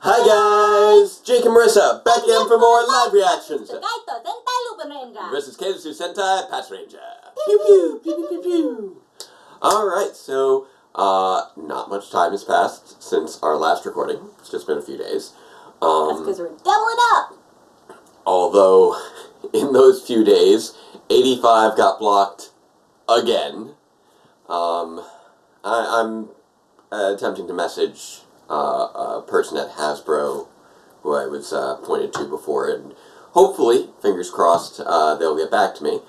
Hi guys! Jake and Marisa, back again for more live reactions! Kaitou, Sentai, Lupinranger! Versus Keisatsu, Sentai, Patranger. Pew pew! Pew pew pew pew! Alright, so, not much time has passed since our last recording. It's just been a few days. That's because we're doubling up! Although, in those few days, 85 got blocked again. I'm attempting to message a person at Hasbro who I was pointed to before, and hopefully, fingers crossed, they'll get back to me.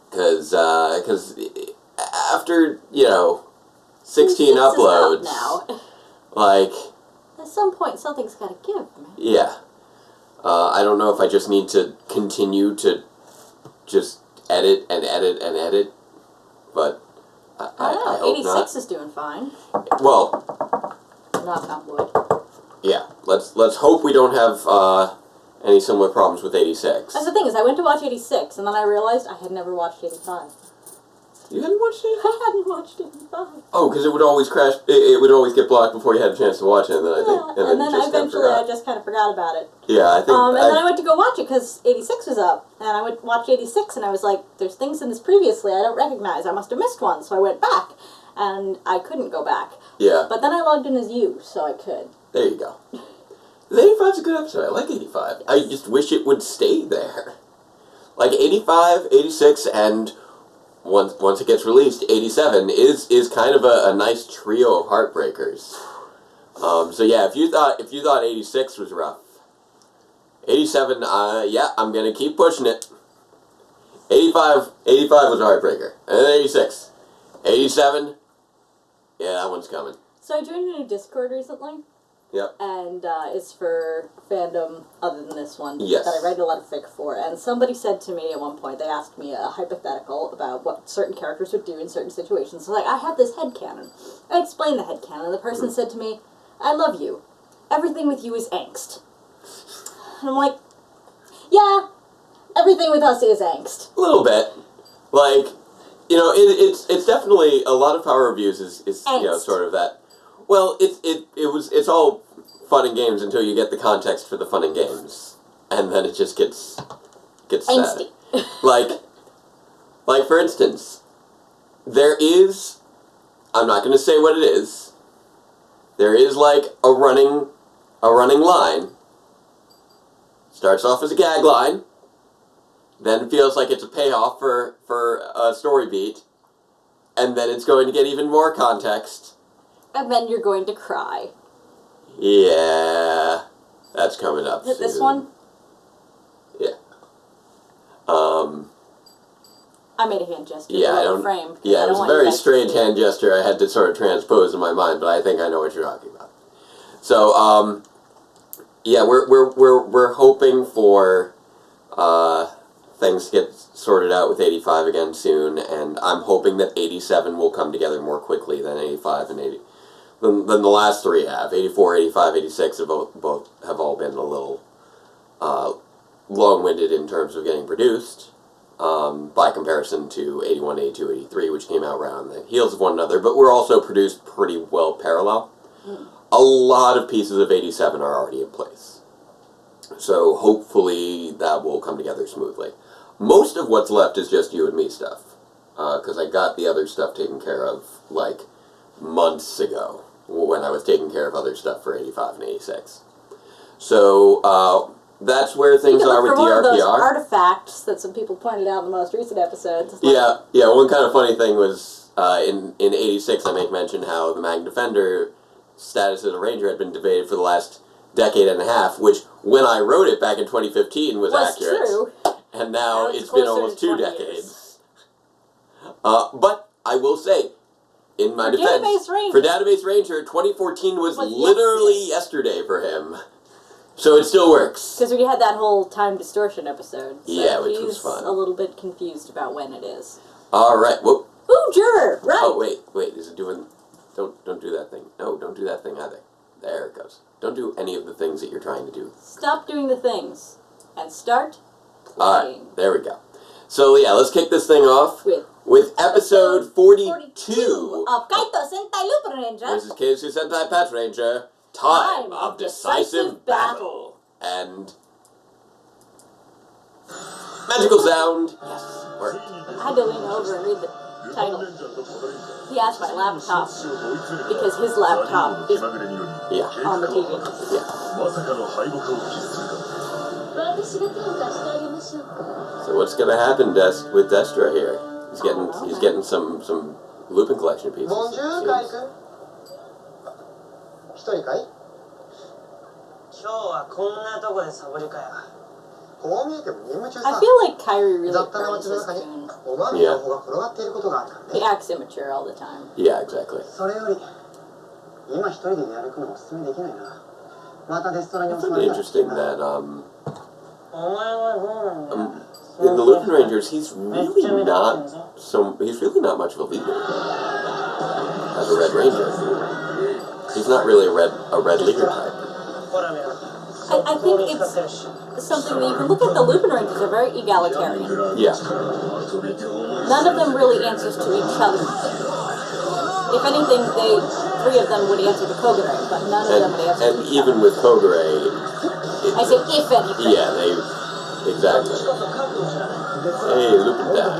Because after, 16 uploads, now. Like... At some point, something's gotta give, man. Yeah. I don't know if I just need to continue to just edit and edit and edit, but I hope 86 not. is doing fine. Well, Knock on wood. Yeah, let's hope we don't have any similar problems with 86. That's the thing, is I went to watch 86, and then I realized I had never watched 85. You hadn't watched 85? I hadn't watched 85. Oh, because it would always crash, it would always get blocked before you had a chance to watch it, and then I think... And then eventually I just kind of forgot about it. Yeah, I think... and then I went to go watch it, because 86 was up, and I went to watch 86, and I was like, there's things in this previously I don't recognize, I must have missed one, so I went back, and I couldn't go back. Yeah. But then I logged in as you, so I could. There you go. 85's a good episode, I like 85. Yes. I just wish it would stay there. Like, 85, 86, and... Once it gets released, 87 is kind of a nice trio of heartbreakers. So yeah, if you thought 86 was rough, 87, yeah, I'm gonna keep pushing it. 85 was a heartbreaker, and then 86, 87, yeah, that one's coming. So I joined a new Discord recently. Yep. And it's for fandom other than this one yes. that I write a lot of fic for. And somebody said to me at one point, they asked me a hypothetical about what certain characters would do in certain situations. So like, I have this headcanon. I explained the headcanon, and the person said to me, I love you. Everything with you is angst. And I'm like, yeah, everything with us is angst. A little bit. Like, it's definitely, a lot of power reviews is sort of that. Well, it's all fun and games until you get the context for the fun and games, and then it just gets sad. like for instance, there is, I'm not going to say what it is. There is like a running line. Starts off as a gag line, then feels like it's a payoff for a story beat, and then it's going to get even more context. And then you're going to cry. Yeah, that's coming up soon. This one? Yeah. I made a hand gesture. Yeah, I don't. Frame, Yeah, it was a very strange hand gesture. I had to sort of transpose in my mind, but I think I know what you're talking about. So, yeah, we're hoping for things to get sorted out with 85 again soon, and I'm hoping that 87 will come together more quickly than 85 and 80. Than the last three have. 84, 85, 86 have both have all been a little long-winded in terms of getting produced, by comparison to 81, 82, 83, which came out right on the heels of one another, but were also produced pretty well parallel. A lot of pieces of 87 are already in place. So hopefully that will come together smoothly. Most of what's left is just you and me stuff, because I got the other stuff taken care of, like, months ago, when I was taking care of other stuff for 85 and 86. So, that's where things are with DRPR. One of those artifacts that some people pointed out in the most recent episodes. Yeah, one kind of funny thing was, in 86 I make mention how the Mag Defender status as a Ranger had been debated for the last decade and a half, which, when I wrote it back in 2015, was accurate. True. And now it's been almost 2 decades. But, I will say, in my defense, for Database Ranger, 2014 was literally yesterday for him. So it still works. Because we had that whole time distortion episode. So yeah, which was fun. He's a little bit confused about when it is. Alright, whoop. Ooh, juror, right. Oh, wait, is it doing... Don't do that thing. No, don't do that thing either. There it goes. Don't do any of the things that you're trying to do. Stop doing the things. And start playing. Alright, there we go. So yeah, let's kick this thing off with episode 42 of Kaitou, Sentai, Lupinranger versus Keisatsu, Sentai, Patranger, time of decisive battle. And magical sound. Yes, worked. I had to lean over and read the title. He asked my laptop because his laptop is on the TV. Yeah. So what's gonna happen, with Destra here? He's getting some Lupin collection pieces. Bonjour, Kaitou. 一人かい？今日はこんなとこでサボりかや。こう見えても任務中さ。I feel like Kyrie really 雑多な街の中に思わぬ情報が転がっていることがあるからね。He acts immature all the time. Yeah, exactly. それより今一人で出歩くのおすすめできないな。またデストラに I 襲 find わ it れたら。 interesting that お前はどうなんだ。 in the Lupinrangers he's really not much of a leader as a Red Ranger. He's not really a red leader type. I think it's something that you can look at. The Lupinrangers are very egalitarian. Yeah. None of them really answers to each other. If anything, three of them would answer to Kogure, but none of them would answer to each other. And even with Kogure, I said if anything. Yeah, exactly. Hey, Lupin Dad.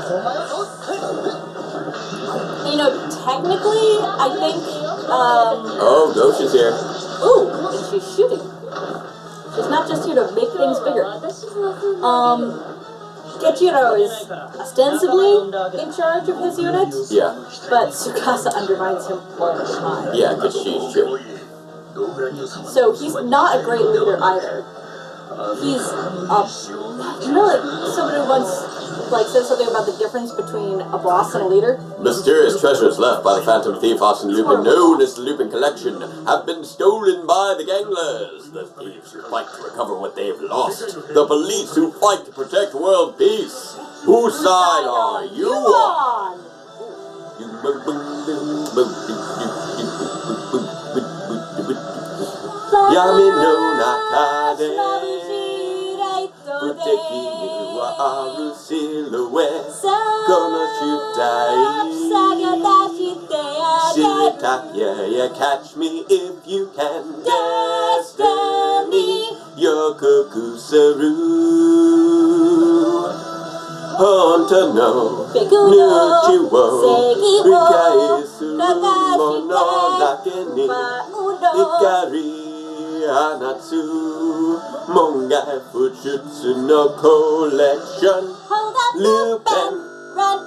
You know, technically, I think. Oh, Ghost is here. Ooh, and she's shooting. She's not just here to make things bigger. Gechiro is ostensibly in charge of his unit. Yeah. But Tsukasa undermines him all the time. Yeah, because she's true. So he's not a great leader either. He's you know, like somebody once said something about the difference between a boss and a leader. Mysterious treasures left by the Phantom Thief Austin Lupin, known as the Lupin Collection, have been stolen by the ganglers. The thieves who fight to recover what they've lost. The police who fight to protect world peace. Whose side are you on? Yami no nakade Futeki wa aru silhouette Kono shutai Shiritaya ya catch me if you can Destiny Yokoku Saru Honta no Nuchi wo Rikaisu Mono Nake ni Ikari Anatsu Mongai Fujutsu no collection Lupin Run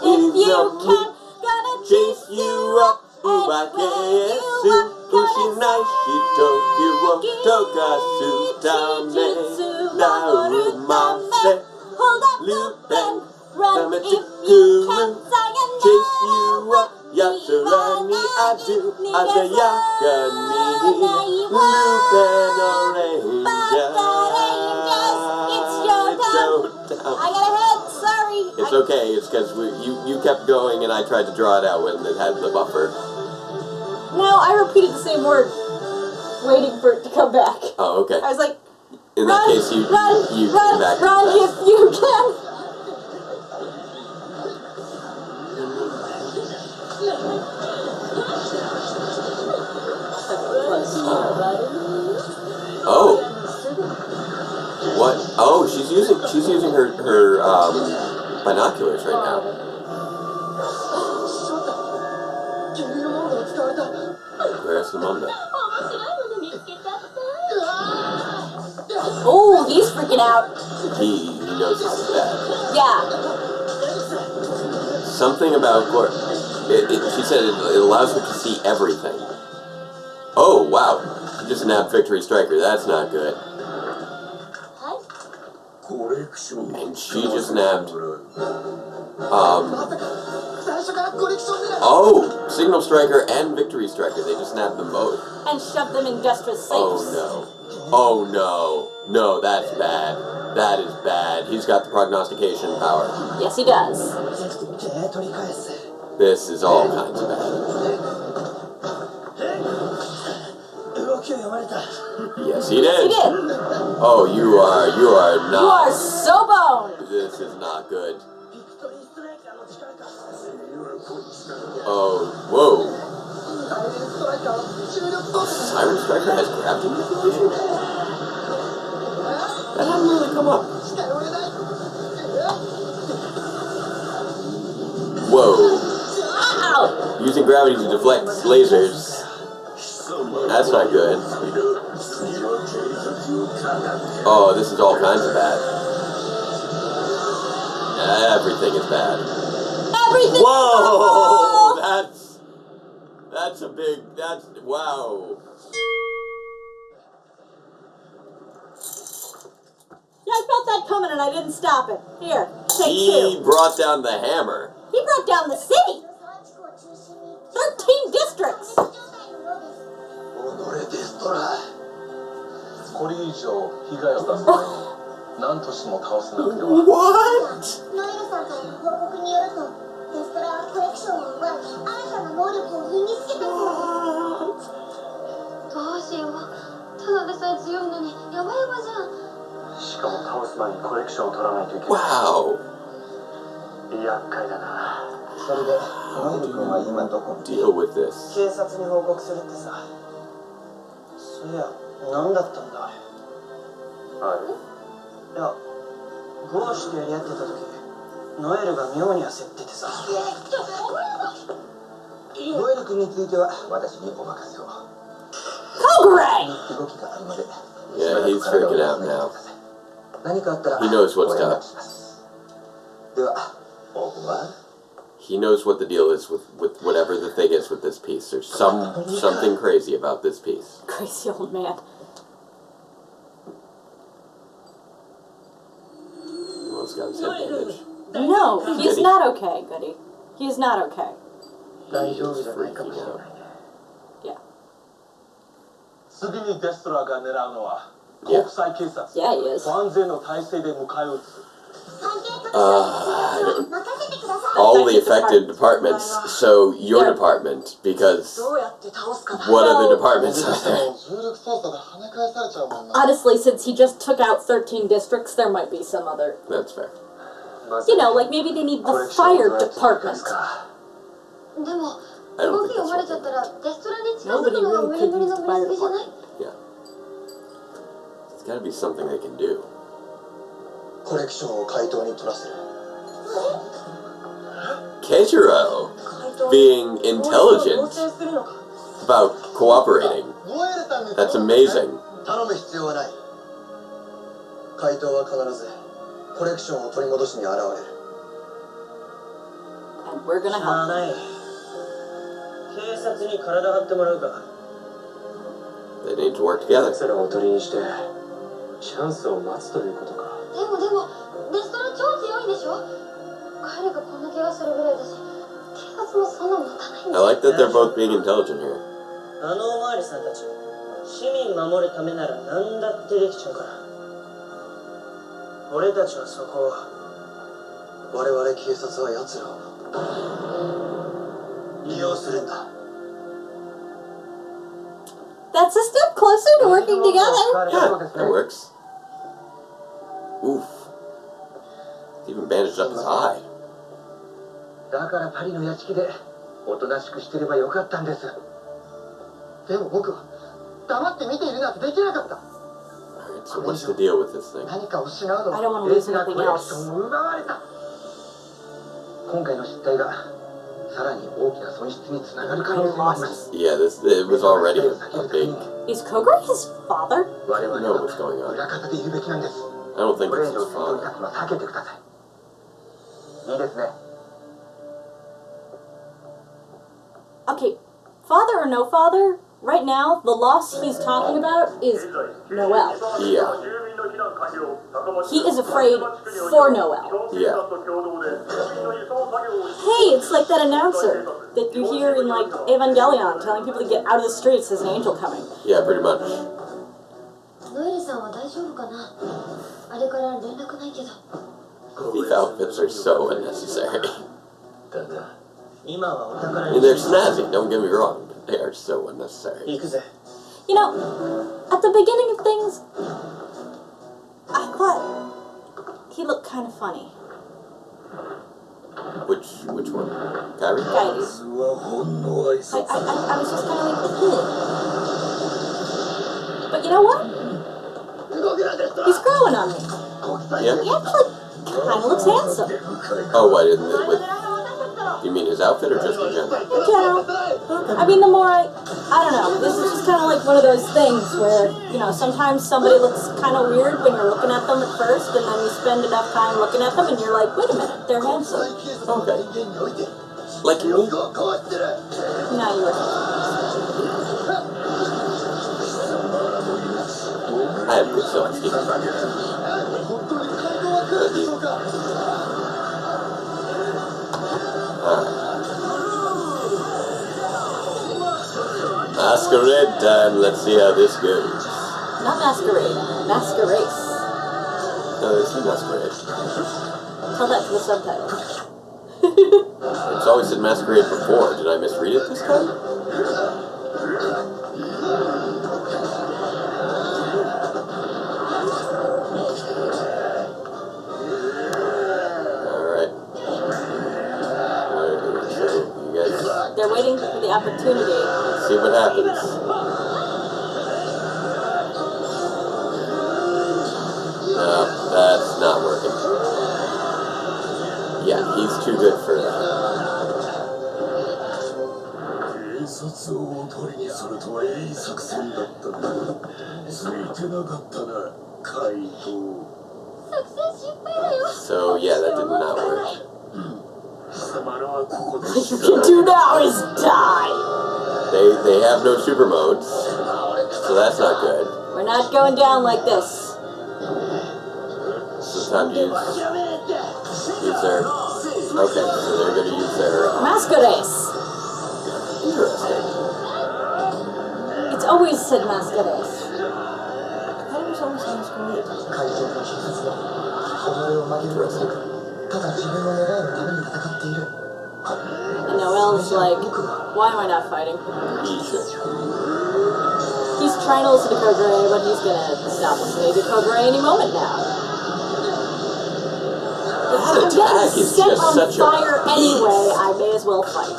if you can Gonna chase you up Uwakesu Kushinai Shitoki wo Tokasu Tame Darumase Lupin Run if you can Chase you up Yatsura ni adu Azayaka ni Lupin It's showtime. I got ahead, sorry. It's okay, it's because you kept going and I tried to draw it out when it had the buffer. No, I repeated the same word, waiting for it to come back. Oh, okay. I was like, In that case, you came back. Run if you can. Oh. What? Oh, she's using her binoculars right now. Where's the Munda? Oh, he's freaking out. He knows this is bad. Yeah. Something about she said it allows her to see everything. Oh wow! She just nabbed Victory Striker. That's not good. And she just nabbed. Oh, Signal Striker and Victory Striker. They just nabbed them both. And shoved them in Destra's safes. Oh no! Oh no! No, that's bad. That is bad. He's got the prognostication power. Yes, he does. This is all kinds of bad. Yes, he did. Yes, he did. Oh, you are not. You are so boned. This is not good. Oh, whoa. Siren Striker has gravity manipulation? That hadn't really come up. Whoa. Ow! Using gravity to deflect lasers. That's not good. Oh, this is all kinds of bad. Everything is bad. Everything. Whoa! That's a big. Wow. Yeah, I felt that coming and I didn't stop it. Here, take He 2. brought down the hammer. He brought down the city. 13 districts. これ以上被害を出す前に何としても倒さなくては。 What? ノエルさんからの報告によると、デストラはコレクションを奪い、新たな能力を身につけたそうです。どうしよう。ただでさえ強いのに、やばやばじゃん。しかも倒す前にコレクションを取らないといけない。 Wow. 厄介だな。それでノエル君は今どこに？ Deal with this. 警察に報告するってさ。そりゃ何だったんだあれ。いや、ゴーシュとやり合ってた時、ノエルが妙に焦っててさ。ノエル君については私にお任せを。Kogure! 動きがあるので。 Yeah, he's freaking out now. 何かあったら He knows what's お願い up. します。では、オープンは。 He knows what the deal is with whatever the thing is with this piece. There's something crazy about this piece. Crazy old man. Well, he's got his head bandaged. No, he's not okay, Goody. He's not okay. 大丈夫じゃないかも Freaking しれ out. ないね。 Yeah. 次にデストラーが狙うのは Yeah. 国際警察。 Yeah, he is. 万全の体制で迎え撃つ。 All the affected departments, so your Yeah. department, because どうやって倒すかだ。 what other departments are there? 重力操作で跳ね返されちゃうもんな。 Honestly, since he just took out 13 districts, there might be some other... That's fair. You know, like maybe they need the fire department. でも、 I don't 動 think きが that's 漏れ what ちゃったら、デストラに近づ Nobody くのが really 無理 could 無理 use の the 無 fire 理じゃない department. Yeah. There's gotta be something they can do. コレクションを怪盗に取らせる。 Keijiro being intelligent about cooperating. ノエルさんに That's amazing. 頼む必要はない。怪盗は必ずコレクションを取り戻しに現れる。 And we're gonna しゃあ help ない。警察に体張ってもらうか。 They need to work together. 奴らを取りにして、チャンスを待つということか。でも、デストラ超強いでしょ。彼がこんな怪我するぐらいだし、警察もそんな持たないん I だ。 like that they're both being intelligent here. あのおまわりさんたち、市民守るためなら何だってできちゃうから。俺たちはそこを。我々警察は奴らを利用するんだ。 That's a step closer to working together. Yeah, that works. Oof. He even bandaged up his eye. だからパリの屋敷でおとなしくしてればよかったんです。でも僕は黙って見ているなんてできなかった。 Alright, so what's the deal with this thing? 何かを失うの I don't wanna は lose レースが anything コレクションを奪われた。今回の失態がさらに大きな損失につながる可能性もあります。 Yeah, it was already a big... Is Kogure his father? 我々 know は what's going on. 裏方でいるべきなんです。 I don't think これ it's 以上 his 戦闘に father. 立つのは避けてください。いいですね。 Okay, father or no father, right now, the loss he's talking about is Noel. Yeah. He is afraid for Noel. Yeah. Hey, it's like that announcer that you hear in, like, Evangelion telling people to get out of the streets, there's an angel coming. Yeah, pretty much. ノエルさんは大丈夫かな。あれから連絡ないけど。 These outfits are so unnecessary. 今はお宝 I に mean, they're snazzy, don't get me wrong, but they are so unnecessary. 行くぜ。 You know, at the beginning of things, I thought he looked kind of funny. Which one? Kyrie? Kaitou. I was just kind of like, but you know what? He's growing on me. Yeah? He actually kind of looks handsome. Oh, what, you mean his outfit or just in general? In general. I mean, the more I don't know. This is just kind of like one of those things where, you know, sometimes somebody looks kind of weird when you're looking at them at first, and then you spend enough time looking at them, and you're like, wait a minute, they're handsome. Okay. Like me? No, you were. I have good self-esteem. Masquerade time. Let's see how this goes. Not masquerade. Masquerace. No, it's a masquerade. Tell that to the subtitle. It's always said masquerade before. Did I misread it this time? Alright. So, you guys They're waiting for the opportunity. see what happens. No, that's not working. Yeah, he's too good for that. 警察を取りにするとはいい作戦だったな。ついてなかったな、怪盗。 So, yeah, that did not work. 貴様らはここで All you can do now is die! They have no super modes, so that's not good. We're not going down like this. So time to use their... Okay, so they're going to use their... Masquerace! Interesting. It's always said masquerace. I thought it was always masquerade. 怪盗と警察は己を曲げることなくただ自分の願いのために戦っている And Noel's like, why am I not fighting? He should. He's trying to listen to Code Ray, but he's gonna stop listening to Code Ray any moment now. That I'm attack getting is set just on such fire a... anyway, I may as well fight.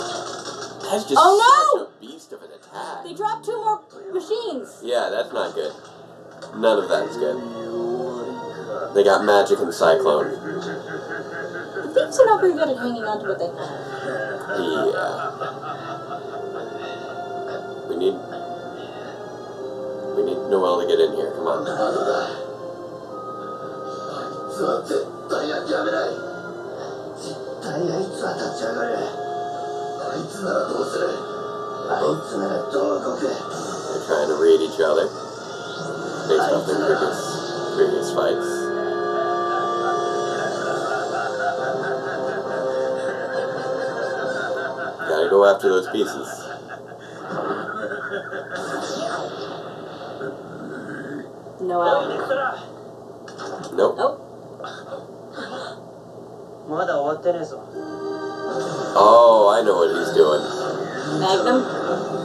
That's just Oh, no! such a beast of an attack. They dropped 2 more machines. Yeah, that's not good. None of that's good. They got magic and cyclone. The thieves are not very good at hanging on to what they have. Yeah. We need Noel to get in here. Come on. 絶対諦めない絶対あいつは立ち上がるあいつならどうするあいつならどう動く They're trying to read each other based off their previous fights. Gotta go after those pieces. Noel. Nope. Nope. まだ終わってねえぞ Oh, I know what he's doing. Magnum.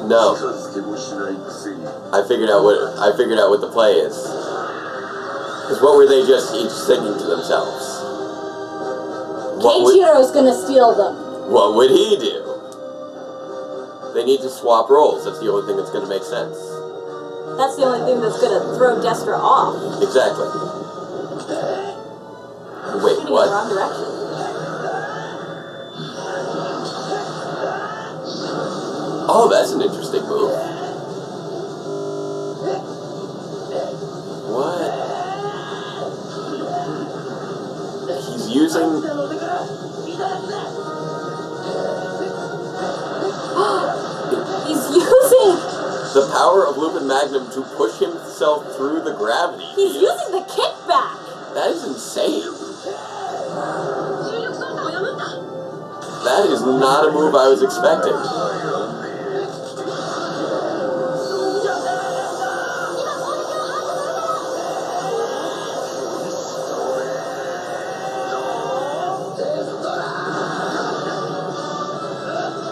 No, 片付けもしないくせに I figured out what the play is. Because what were they just each singing to themselves? Keiichiro's gonna steal them. What would he do? They need to swap roles. That's the only thing that's going to make sense. That's the only thing that's gonna throw Destra off. Exactly. Wait, Shooting in the what? wrong direction. Oh, that's an interesting move. What? He's using... He's using... the power of Lupin Magnum to push himself through the gravity. He's using the kickback. That is insane. That is not a move I was expecting.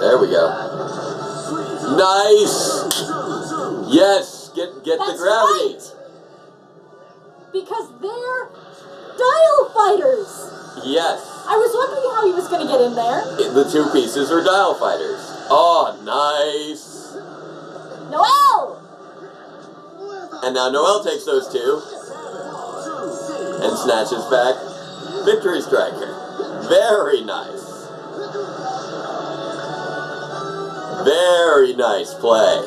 There we go. Nice! Yes! Get the That's gravity! right. Because they're Dial fighters! Yes. I was wondering how he was going to get in there. The two pieces are dial fighters. Oh, nice. Noelle! And now Noelle takes those two and snatches back Victory Striker. Very nice. Very nice play.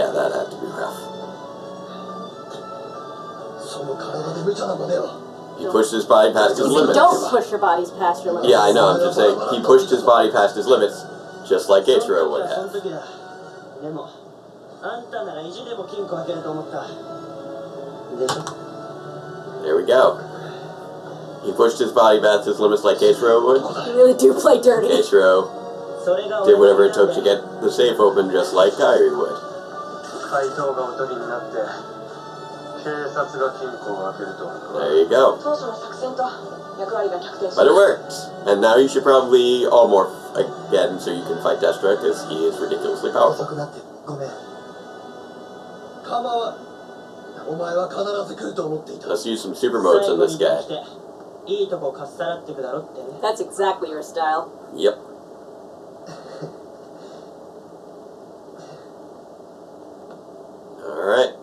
That had to be rough. He pushed his body past his limits. Don't push your bodies past your limits. Yeah, I know, I'm just saying, he pushed his body past his limits, just like Keiichiro would have. There we go. He pushed his body past his limits like Keiichiro would. You really do play dirty. Keiichiro did whatever it took to get the safe open, just like Kairi would. There you go. But it works. And now you should probably all morph again so you can fight Destra, because he is ridiculously powerful. Let's use some super modes on this guy. That's exactly your style. Yep. Alright.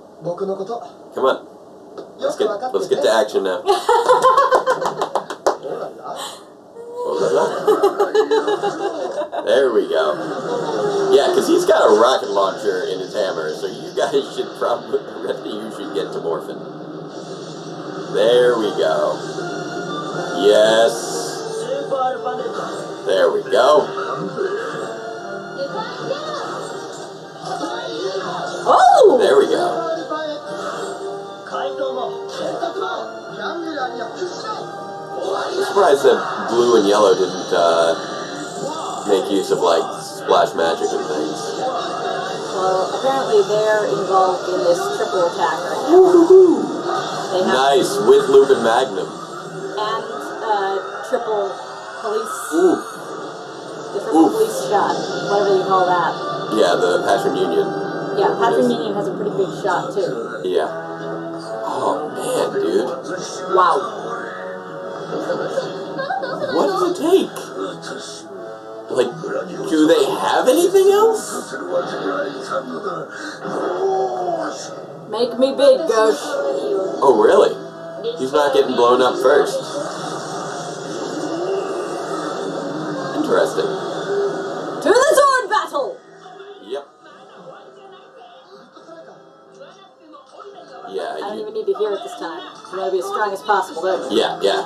Come on. Let's get to action now. There we go. Yeah, because he's got a rocket launcher in his hammer, so you guys should probably, the rest of you should get to morphin. There we go. Yes. There we go. Oh! There we go. I'm surprised that blue and yellow didn't make use of, like, splash magic and things. Well, apparently they're involved in this triple attack right now. They have Nice, with Lupin Magnum. and triple police. Ooh. The triple police shot, whatever you call that. Yeah, the Patron Union. Yeah, Patron Union has a pretty big shot too. Yeah. Oh man, dude. Wow. What does it take? Like, do they have anything else? Make me big, Ghosh. Oh really? He's not getting blown up first. Interesting. To the sword battle! Yep. Yeah. I don't even need to hear it this time. You want to be as strong as possible, don't you? Yeah, yeah.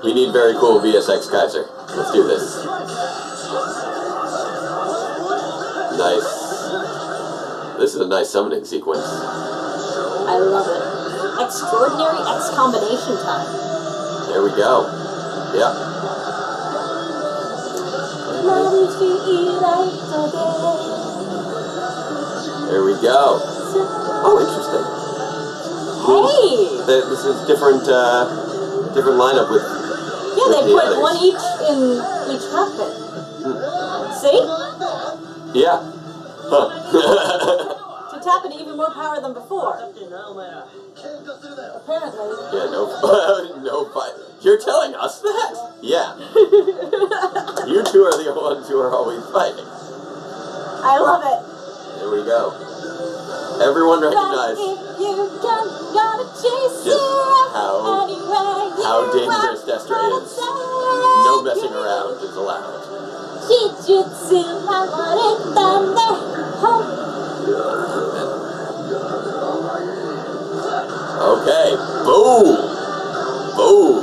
We need very cool VSX Kaiser. Let's do this. Nice. This is a nice summoning sequence. I love it. Extraordinary X combination time. There we go. Yep. There we go. Oh, interesting. Hey! This is different lineup with. Yeah, they the put others. one each in each cockpit. See? Yeah. Huh. To tap into even more power than before. Apparently. Yeah, no, no fight. You're telling us that? Yeah. You two are the ones who are always fighting. I love it. There we go. Everyone recognize Gotta chase just it how dangerous Destra is. No messing around is allowed. Jujutsu, Okay, boom! Boom!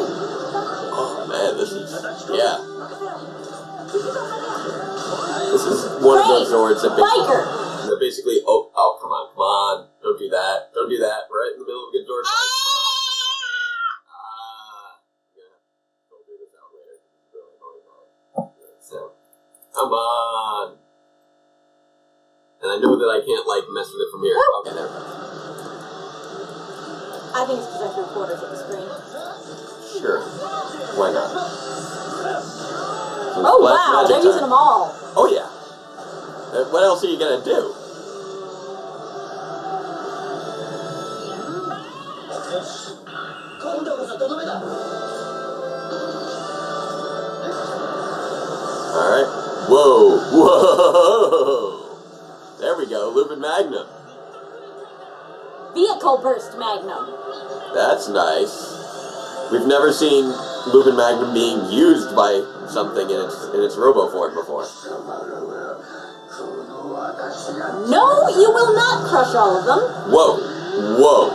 Oh man, this is, yeah. This is one of those Zords that basically, oh, come on, don't do that, right in the middle of a good Zord fight, don't do this out later, it's really annoying. So, come on! And I know that I can't, like, mess with it from here. Okay, there we go. I think it's because I threw quarters at the screen. Sure. Why not? Oh, wow, they're using them all. Oh, yeah. What else are you going to do? 今度こそとどめだ。 Alright. Whoa! Whoa! There we go, Lupin Magnum. Vehicle Burst Magnum. That's nice. We've never seen Lupin Magnum being used by something in its robo form before. No, you will not crush all of them. Whoa! Whoa!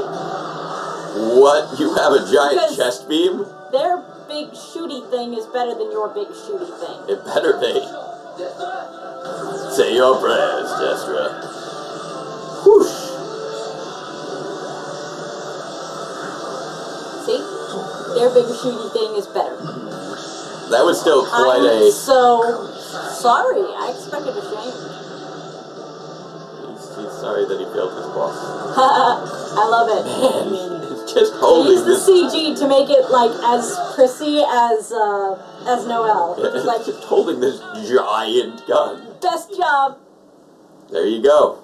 What? You have a giant Because chest beam? their big shooty thing is better than your big shooty thing. It better be. Say your prayers, Destra. Whoosh! See? Their big shooty thing is better. That was still quite I'm so sorry. I expected a shame. He's sorry that he failed his boss. I love it. Man, he's just They holding use the this. CG to make it like as prissy as Noelle. It's like Just holding this giant gun. best job. There you go.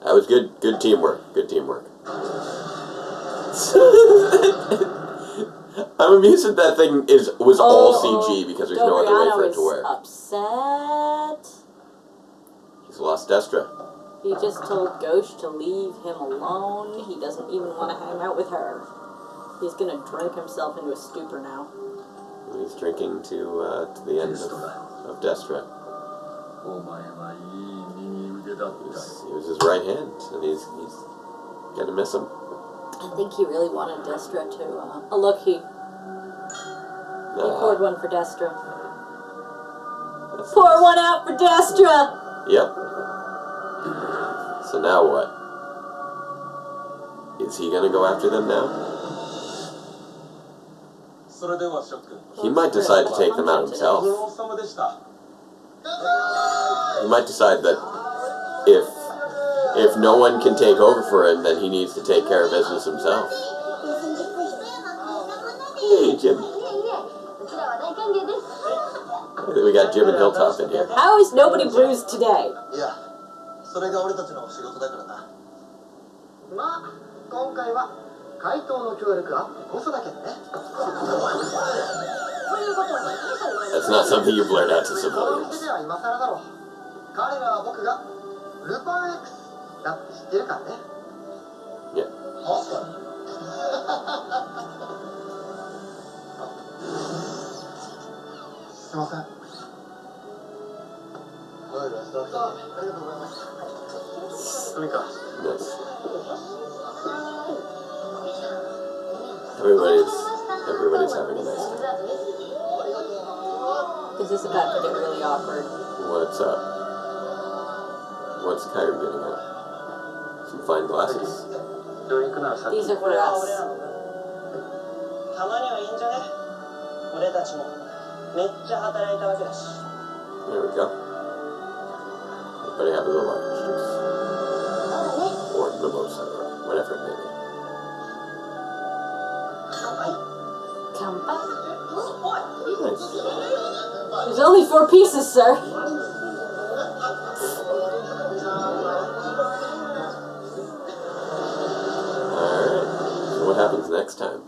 That was good. Good teamwork. Good teamwork. I'm amused that that thing was all CG because there's no other way for it to work. Upset. He's lost Destra. He just told Ghost to leave him alone. He doesn't even want to hang out with her. He's gonna drink himself into a stupor now. He's drinking to the end of Destra. He was his right hand, and he's gonna miss him. I think he really wanted Destra to. Oh look, he poured one for Destra. Pour one out for Destra. Yep. So now what? Is he gonna go after them now? He might decide to take them out himself. He might decide that if no one can take over for him, then he needs to take care of business himself. Hey, Jim. We got Jim and Hilltop in here. How is nobody bruised today? いや、それが俺たちの仕事だからな。まあ今回は怪盗の協力アップこそだけどね。 That's not something you blurt out to 顔見 civilians. せでは今更だろう。彼らは僕がルパン X だって知ってるからね。 Yeah. 確かに。すいません。ありがとうございます。トミカ。 Yes. Everybody's having a nice time. This is about to get really awkward. What's up? What's Kaitou getting at? Some fine glasses. These are for us. たまにはいいんじゃね？俺たちもめっちゃ働いたわけだし。 There we go. Everybody have a little orange juice. Or mimosa, or whatever it may be. Kampai. Nice. There's only 4 pieces, sir. Alright. So what happens next time?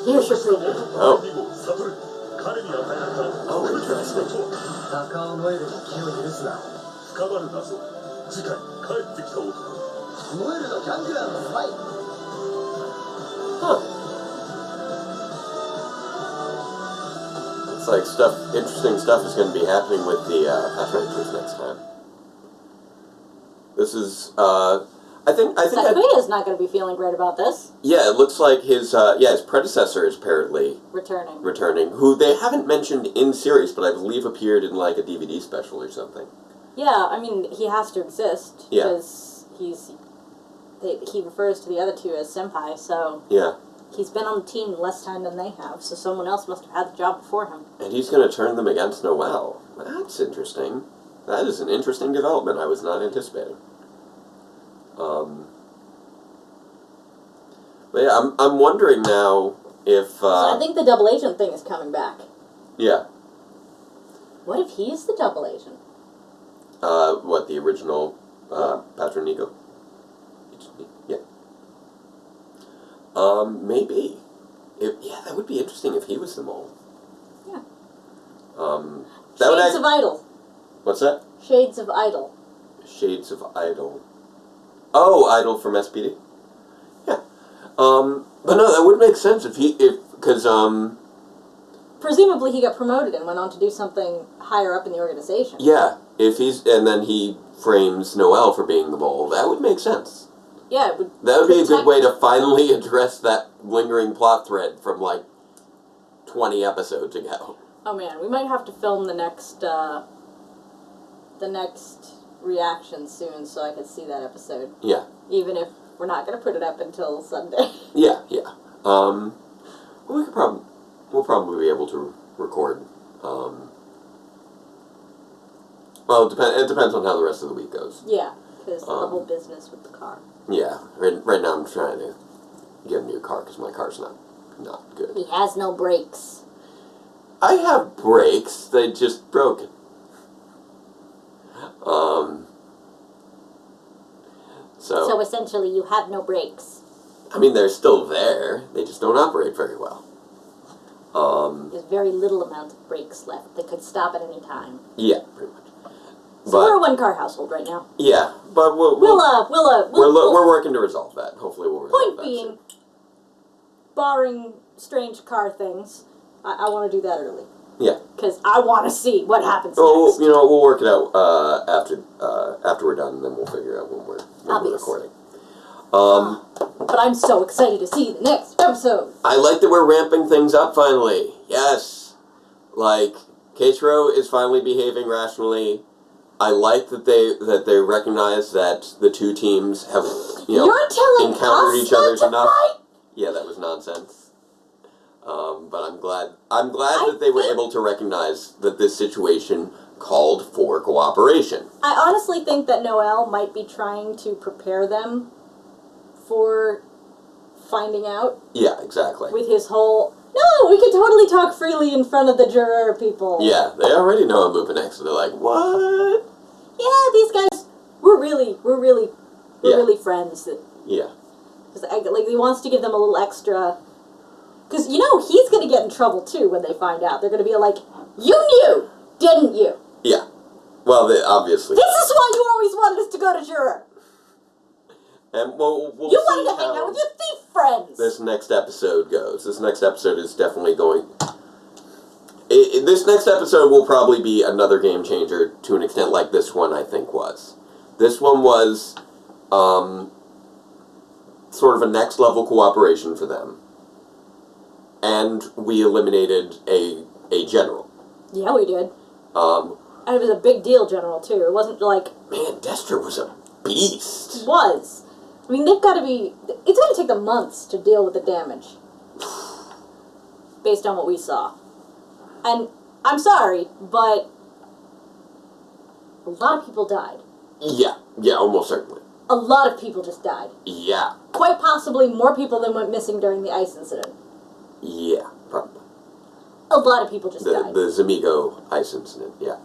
Here's your preview. Oh. Oh, interesting. 鷹を燃える気を許すな。深まる謎。次回帰ってきた男。燃えるのギャングラーのスパイ。 Huh. Looks like interesting stuff is going to be happening with the Patrangers next time. This is, I think Sakuya's not going to be feeling great about this. yeah, it looks like his predecessor is apparently returning, who they haven't mentioned in series, but I believe appeared in like a DVD special or something. Yeah, I mean, he has to exist. Yeah. Because he refers to the other two as senpai, so... Yeah. He's been on the team less time than they have, so someone else must have had the job before him. And he's going to turn them against Noelle. That's interesting. That is an interesting development I was not anticipating. But yeah, I'm wondering now if... So I think the double agent thing is coming back. Yeah. What if he's the double agent? What, the original Patronigo? Yeah. Maybe. Yeah, that would be interesting if he was the mole. Yeah. That Shades of Idol. What's that? Shades of Idol. Shades of Idol. Oh, Idol from SPD? Yeah. But no, that would make sense because presumably he got promoted and went on to do something higher up in the organization. Yeah, and then he frames Noel for being the mole, that would make sense. Yeah, it would. That would be a good way to finally address that lingering plot thread from like 20 episodes ago. Oh man, we might have to film the next reaction soon so I can see that episode. Yeah. Even if we're not going to put it up until Sunday. Yeah. We'll probably be able to record. Well, it depends on how the rest of the week goes. Yeah, because the whole business with the car. Yeah, right now I'm trying to get a new car because my car's not good. He has no brakes. I have brakes, they just broken. So essentially you have no brakes. I mean, they're still there, they just don't operate very well. There's very little amount of brakes left that could stop at any time. Yeah, pretty much. So we're a one-car household right now. Yeah, but we're working to resolve that. Hopefully we'll resolve that. Point being, barring strange car things, I want to do that early. Yeah. Because I want to see what happens next. We'll work it out after we're done, and then we'll figure out when we're recording. But I'm so excited to see the next episode. I like that we're ramping things up finally. Yes. Like, Keiichiro is finally behaving rationally. I like that they recognize that the two teams have encountered each other's enough. Fight? Yeah, that was nonsense. But I'm glad that they were able to recognize that this situation called for cooperation. I honestly think that Noel might be trying to prepare them for finding out. Yeah, exactly. With his whole, no, we can totally talk freely in front of the juror people. Yeah, they already know I'm Lupinranger, so they're like, what? Yeah, these guys, we're really friends. Yeah. Because he wants to give them a little extra. Because, he's going to get in trouble, too, when they find out. They're going to be like, you knew, didn't you? Yeah. Well, obviously. This is why you always wanted us to go to juror. And we'll you wanted to hang out with your thief friends. This next episode goes. This next episode is definitely going... This next episode will probably be another game changer to an extent like this one, I think, was. This one was sort of a next-level cooperation for them. And we eliminated a general. Yeah, we did. And it was a big deal general, too. It wasn't like... Man, Destra was a beast. It was. I mean, they've got to be... It's going to take them months to deal with the damage. Based on what we saw. And I'm sorry, but... a lot of people died. Yeah, almost certainly. A lot of people just died. Yeah. Quite possibly more people than went missing during the ice incident. Yeah, probably. A lot of people just died. The Zamigo ice incident, yeah.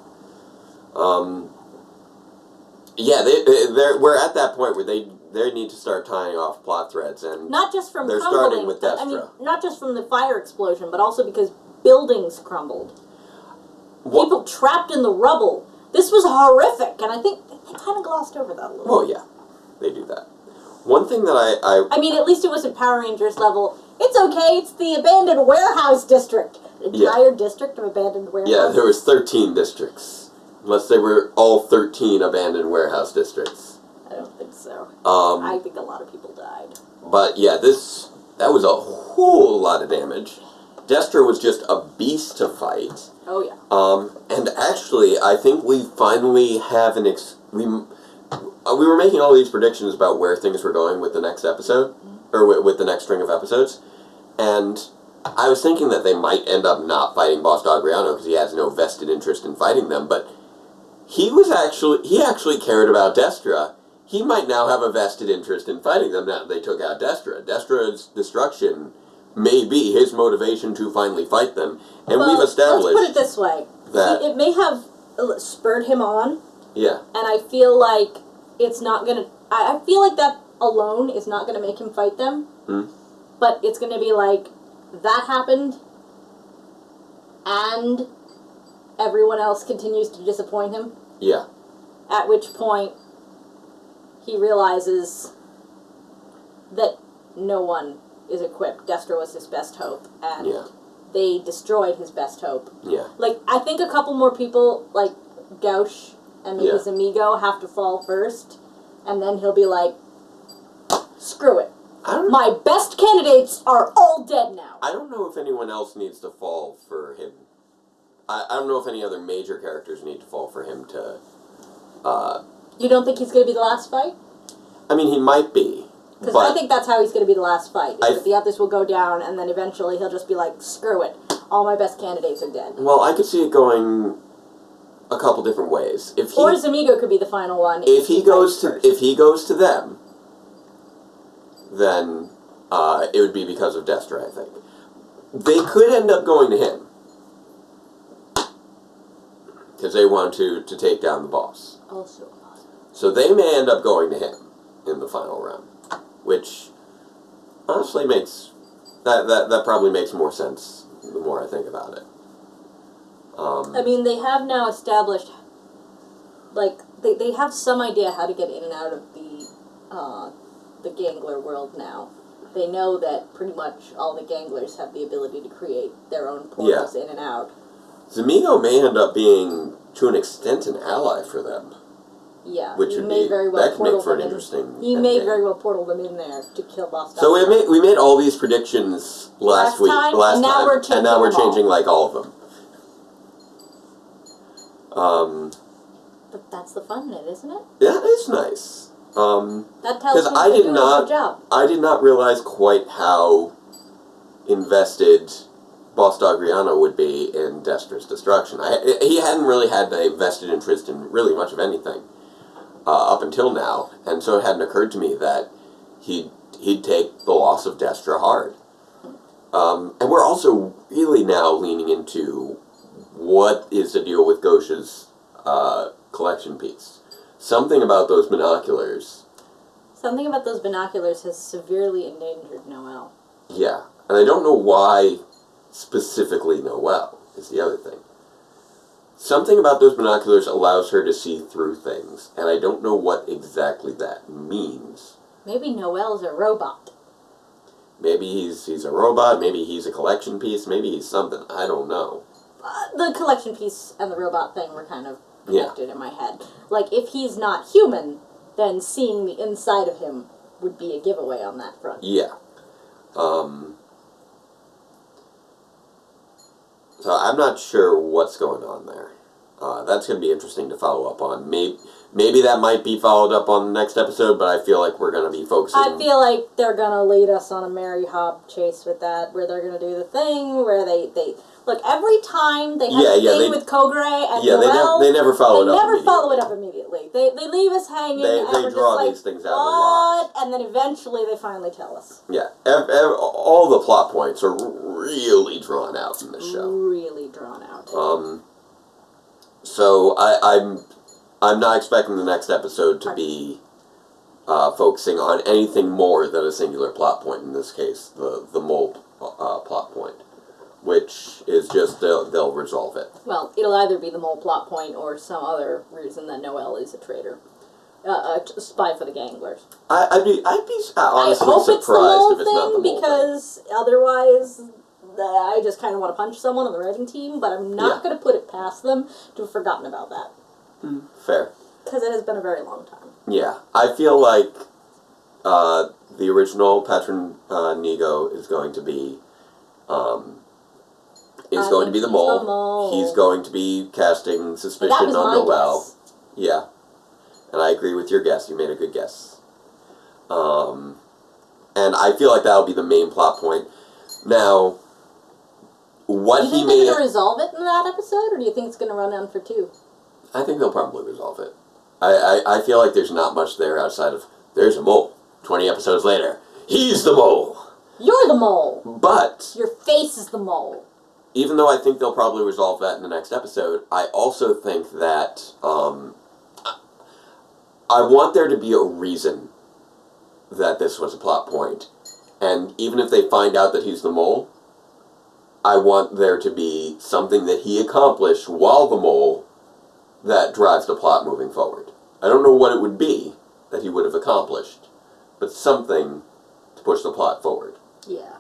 We're at that point where they need to start tying off plot threads, and not just from they're crumbling, starting with Destra. I mean, not just from the fire explosion, but also because buildings crumbled. What? People trapped in the rubble. This was horrific, and I think they kind of glossed over that a little. Well, yeah, they do that. One thing that I mean, at least it wasn't Power Rangers level. It's okay, it's the abandoned warehouse district. Entire district of abandoned warehouses. Yeah, there was 13 districts. Unless they were all 13 abandoned warehouse districts. I don't think so. I think a lot of people died. But yeah, that was a whole lot of damage. Destra was just a beast to fight. Oh yeah. And actually, I think we finally have we were making all these predictions about where things were going with the next episode, or with the next string of episodes, and I was thinking that they might end up not fighting Boss Dogriano because he has no vested interest in fighting them, but he actually cared about Destra. He might now have a vested interest in fighting them now that they took out Destra. Destra's destruction may be his motivation to finally fight them, and we've established... Let's put it this way. It may have spurred him on. Yeah. And I feel like it's not going to... I feel like that alone is not going to make him fight them. Mm. but it's going to be like, that happened, and everyone else continues to disappoint him. Yeah. At which point, he realizes that no one is equipped. Destro was his best hope, and they destroyed his best hope. Yeah. Like, I think a couple more people, like Gauche and maybe Zamigo, have to fall first, and then he'll be like, screw it. My best candidates are all dead now. I don't know if anyone else needs to fall for him. I don't know if any other major characters need to fall for him to... You don't think he's going to be the last fight? I mean, he might be. Because I think that's how he's going to be the last fight. That the others will go down, and then eventually he'll just be like, screw it. All my best candidates are dead. Well, I could see it going a couple different ways. Or Zamigo could be the final one. If he goes to them, then it would be because of Destra, I think. They could end up going to him. Because they want to take down the boss. Also possible. So they may end up going to him in the final round. Which, honestly, makes... That probably makes more sense the more I think about it. I mean, they have now established... Like, they have some idea how to get in and out of the Gangler world now. They know that pretty much all the Ganglers have the ability to create their own portals in and out. Zamigo may end up being, to an extent, an ally for them. Yeah, which would be, that could make for an interesting... He may very well portal them in there to kill Boss So we made all these predictions last time, and now we're changing like all of them. But that's the fun in it, isn't it? Yeah, it's nice. That tells me they're doing a good job. I did not realize quite how invested Boss Dogriano would be in Destra's destruction. He hadn't really had a vested interest in really much of anything up until now, and so it hadn't occurred to me that he'd take the loss of Destra hard. And we're also really now leaning into what is the deal with Gauche's collection piece. Something about those binoculars. Something about those binoculars has severely endangered Noelle. Yeah, and I don't know why specifically Noelle is the other thing. Something about those binoculars allows her to see through things, and I don't know what exactly that means. Maybe Noelle's a robot. Maybe he's a robot, maybe he's a collection piece, maybe he's something, I don't know. The collection piece and the robot thing were kind of connected in my head. Like, if he's not human, then seeing the inside of him would be a giveaway on that front. Yeah. So I'm not sure what's going on there. That's going to be interesting to follow up on. Maybe that might be followed up on the next episode, but I feel like we're going to be focusing... I feel like they're going to lead us on a Mary Hobb chase with that, where they're going to do the thing where they look, every time they have a thing with Kogre and Noelle, they never follow it up immediately. They never follow it up immediately. They leave us hanging, and they we're draw just like, these things out a lot. And then eventually they finally tell us. Yeah, all the plot points are really drawn out in this show. Really drawn out. So I'm not expecting the next episode to be focusing on anything more than a singular plot point. In this case, the mole plot point, which is just they'll resolve it. Well, it'll either be the mole plot point or some other reason that Noelle is a traitor, a spy for the Ganglers. I'd be honestly I hope surprised if it's not the mole because thing. Otherwise, I just kind of want to punch someone on the writing team. But I'm not going to put it past them to have forgotten about that. Fair. Because it has been a very long time. Yeah, I feel like the original Patranger is going to be the mole. He's going to be casting suspicion on Noelle. Yeah, and I agree with your guess. You made a good guess. And I feel like that'll be the main plot point. Now, what he may... Do you think they're going to resolve it in that episode, or do you think it's going to run on for 2? I think they'll probably resolve it. I feel like there's not much there outside of, there's a mole. 20 episodes later, he's the mole. You're the mole. But... your face is the mole. Even though I think they'll probably resolve that in the next episode, I also think that I want there to be a reason that this was a plot point. And even if they find out that he's the mole, I want there to be something that he accomplished while the mole that drives the plot moving forward. I don't know what it would be that he would have accomplished, but something to push the plot forward. Yeah.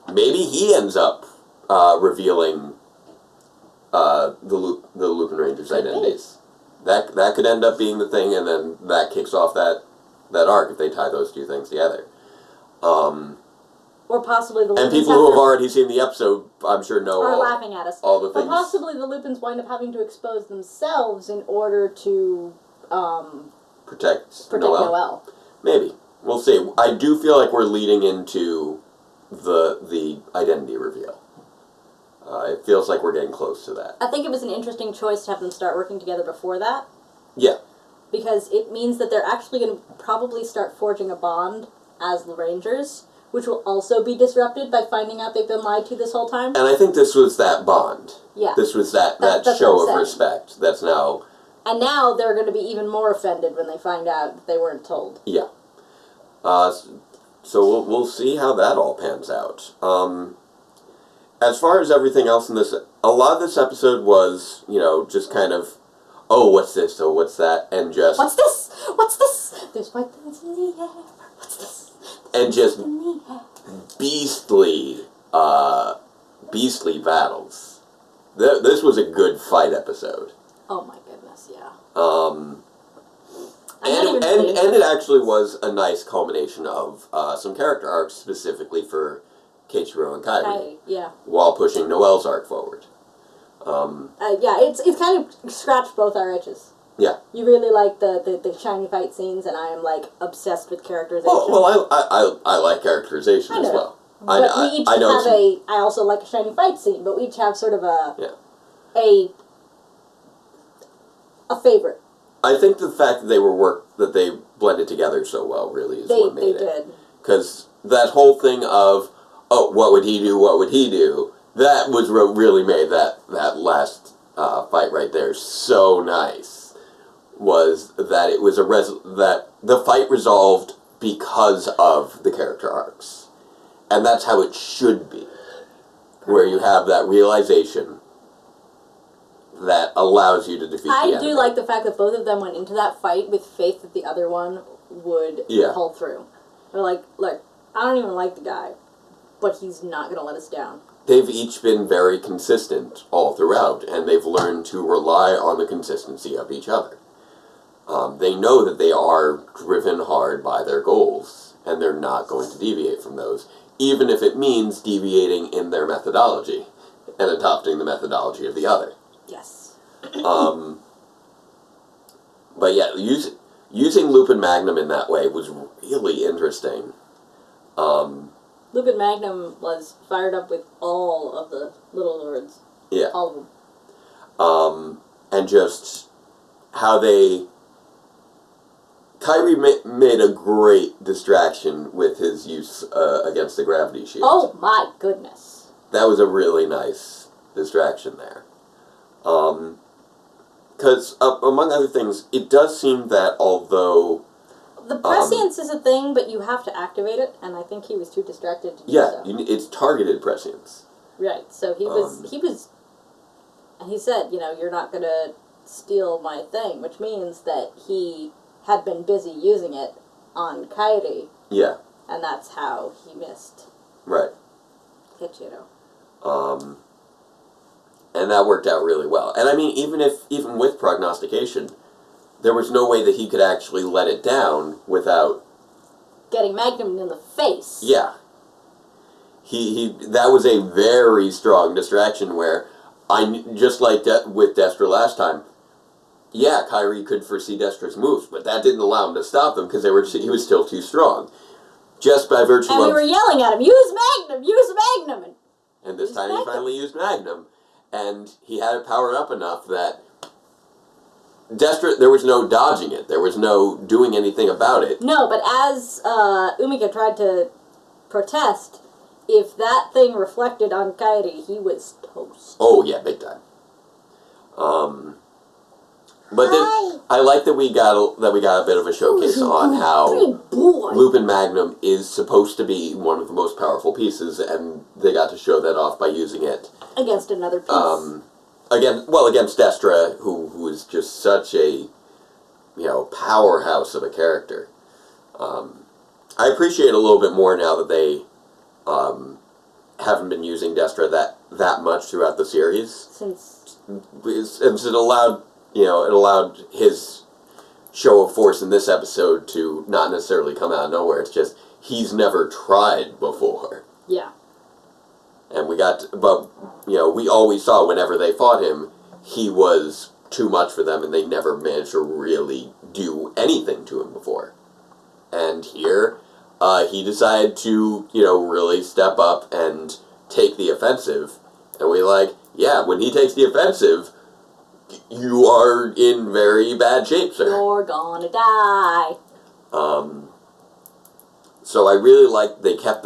Maybe he ends up revealing the Lupinranger's identities. That could end up being the thing, and then that kicks off that arc if they tie those two things together. Or possibly the Lupins and people who have already seen the episode, I'm sure, know are laughing at us. all the things. Or possibly the Lupins wind up having to expose themselves in order to protect Noelle. Maybe. We'll see. I do feel like we're leading into the identity reveal. It feels like we're getting close to that. I think it was an interesting choice to have them start working together before that. Yeah. Because it means that they're actually going to probably start forging a bond as the Rangers, which will also be disrupted by finding out they've been lied to this whole time. And I think this was that bond. Yeah. This was that show of respect that's now... And now they're going to be even more offended when they find out that they weren't told. Yeah. So we'll see how that all pans out. As far as everything else in this, a lot of this episode was, just kind of, oh, what's this? Oh, what's that? And just... What's this? What's this? There's white things in the air. What's this? And just beastly battles. This was a good fight episode. Oh my goodness, yeah. And it actually was a nice culmination of some character arcs specifically for Keiichiro and Kairi. Yeah. While pushing Noelle's arc forward. Yeah, it's kind of scratched both our itches. Yeah. You really like the shiny fight scenes, and I am, obsessed with characterization. Well, I like characterization as well. I also like a shiny fight scene, but we each have sort of a favorite. I think the fact that they blended together so well really is what made it. They did. Because that whole thing of, oh, what would he do, what would he do, that was what really made that last fight right there so nice. Was that it was that the fight resolved because of the character arcs. And that's how it should be. Where you have that realization that allows you to defeat the enemy. I do like the fact that both of them went into that fight with faith that the other one would pull through. They're like, look, I don't even like the guy, but he's not going to let us down. They've each been very consistent all throughout, and they've learned to rely on the consistency of each other. They know that they are driven hard by their goals, and they're not going to deviate from those, even if it means deviating in their methodology and adopting the methodology of the other. Yes. But yeah, using Lupin Magnum in that way was really interesting. Lupin Magnum was fired up with all of the Little Lords. Yeah. All of them. And just how Kairi made a great distraction with his use against the gravity shield. Oh my goodness. That was a really nice distraction there. Because, among other things, it does seem that although... The prescience is a thing, but you have to activate it, and I think he was too distracted to do so. Yeah, it's targeted prescience. Right, so he was... And he said, you're not going to steal my thing, which means that he had been busy using it on Kairi. Yeah. And that's how he missed. Right. Keiichiro. And that worked out really well. And I mean, even with prognostication, there was no way that he could actually let it down without... Getting Magnum in the face. Yeah. That was a very strong distraction where, just like with Destra last time, yeah, Kairi could foresee Destra's moves, but that didn't allow him to stop them because he was still too strong. Just by virtue of... And we were yelling at him, use Magnum, use Magnum! And this time he finally used Magnum. And he had it powered up enough that Destra, there was no dodging it. There was no doing anything about it. No, but as Umika tried to protest, if that thing reflected on Kairi, he was toast. Oh, yeah, big time. But then, I like that we got a bit of a showcase on how Lupin Magnum is supposed to be one of the most powerful pieces, and they got to show that off by using it against another piece. Against Destra, who is just such a powerhouse of a character. I appreciate a little bit more now that they haven't been using Destra that much throughout the series. Since it allowed his show of force in this episode to not necessarily come out of nowhere. It's just he's never tried before. Yeah. And we always saw whenever they fought him, he was too much for them, and they never managed to really do anything to him before. And here, he decided to, really step up and take the offensive. And when he takes the offensive, you are in very bad shape, sir. You're gonna die. So I really liked they had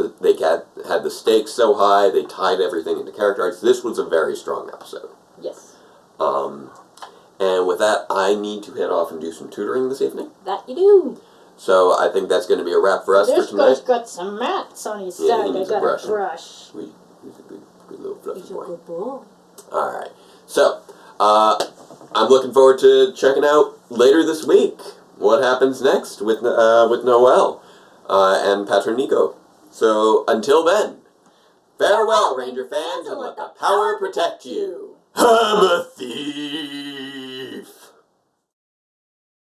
the stakes so high. They tied everything into character arcs. This was a very strong episode. Yes. And with that, I need to head off and do some tutoring this evening. That you do. So I think that's going to be a wrap for us for tonight. This guy's got some mats on his side. I got a brush. He's a good little fluffy boy. He's a good boy. All right. So I'm looking forward to checking out later this week what happens next with Noelle and Patronico. So until then, farewell, Ranger fans, and let the power protect you. I'm a thief.